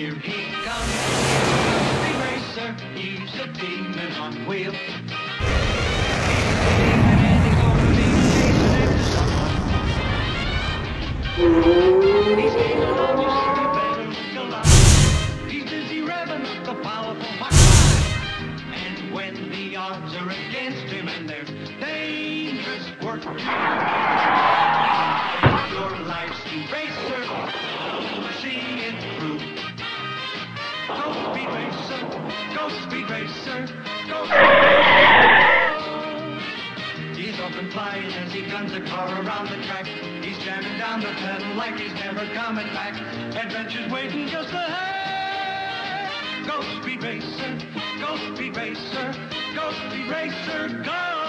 Here he comes, Speed Racer, he's a demon on wheels. And he's gonna be chasing after someone. He's gaining on you, so you better look alive. He's busy revving up the powerful hot rod. And when the odds are against him and there's dangerous work, your life's Speed Racer, see it through. Go Speed Racer, go Speed Racer, go Speed Racer. He's up and flying as he guns a car around the track. He's jamming down the pedal like he's never coming back. Adventure's waiting just ahead. Go Speed Racer, go Speed Racer, go Speed Racer, go!